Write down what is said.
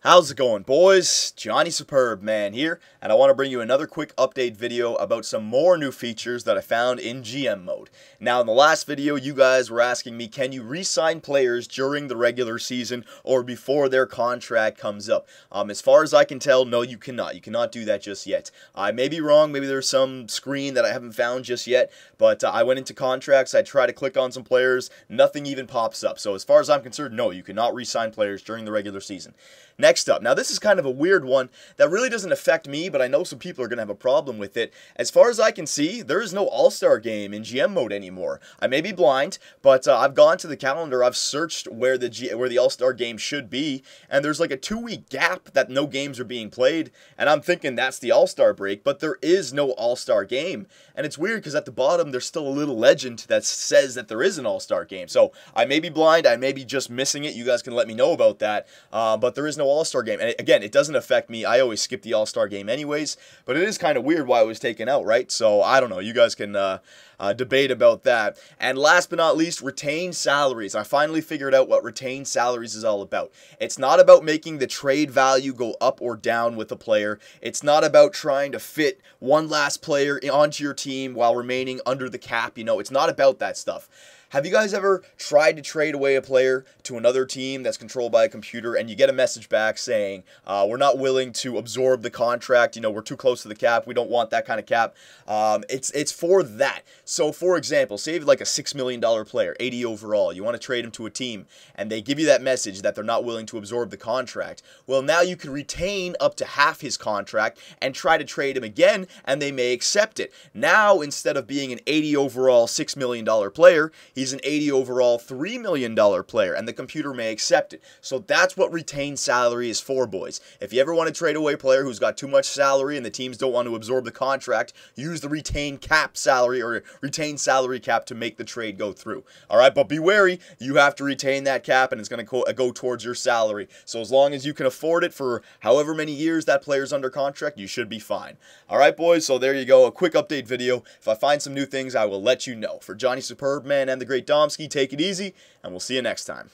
How's it going, boys? Johnny Superbman here, and I want to bring you another quick update video about some more new features that I found in GM mode. Now, in the last video, you guys were asking me, can you re-sign players during the regular season or before their contract comes up? As far as I can tell, no, you cannot. You cannot do that just yet. I may be wrong. Maybe there's some screen that I haven't found just yet, but I went into contracts. I tried to click on some players. Nothing even pops up. So as far as I'm concerned, no, you cannot re-sign players during the regular season. Next up, now this is kind of a weird one that really doesn't affect me, but I know some people are going to have a problem with it. As far as I can see, there is no All-Star Game in GM mode anymore. I may be blind, but I've gone to the calendar, I've searched where the All-Star Game should be, and there's like a 2-week gap that no games are being played, and I'm thinking that's the All-Star break, but there is no All-Star Game. And it's weird because at the bottom there's still a little legend that says that there is an All-Star Game. So I may be blind, I may be just missing it. You guys can let me know about that, but there is no All-Star Game. And again, it doesn't affect me. I always skip the All-Star Game anyways, but it is kind of weird why it was taken out, right? So I don't know. You guys can debate about that. And last but not least, retained salaries. I finally figured out what retained salaries is all about. It's not about making the trade value go up or down with a player. It's not about trying to fit one last player onto your team while remaining under the cap. You know, it's not about that stuff. Have you guys ever tried to trade away a player to another team that's controlled by a computer and you get a message back saying, we're not willing to absorb the contract, you know, we're too close to the cap, we don't want that kind of cap? It's for that. So, for example, say like a $6 million player, 80 overall, you want to trade him to a team, and they give you that message that they're not willing to absorb the contract. Well, now you can retain up to half his contract and try to trade him again, and they may accept it. Now, instead of being an 80 overall, $6 million player, he's an 80 overall, $3 million player, and the computer may accept it. So that's what retained salary is for, boys. If you ever want to trade away a player who's got too much salary and the teams don't want to absorb the contract, use the retained cap salary or retained salary cap to make the trade go through. All right, but be wary. You have to retain that cap, and it's going to go towards your salary. So as long as you can afford it for however many years that player's under contract, you should be fine. All right, boys, so there you go. A quick update video. If I find some new things, I will let you know. For Johnny Superbman and the great Domski, take it easy, and we'll see you next time.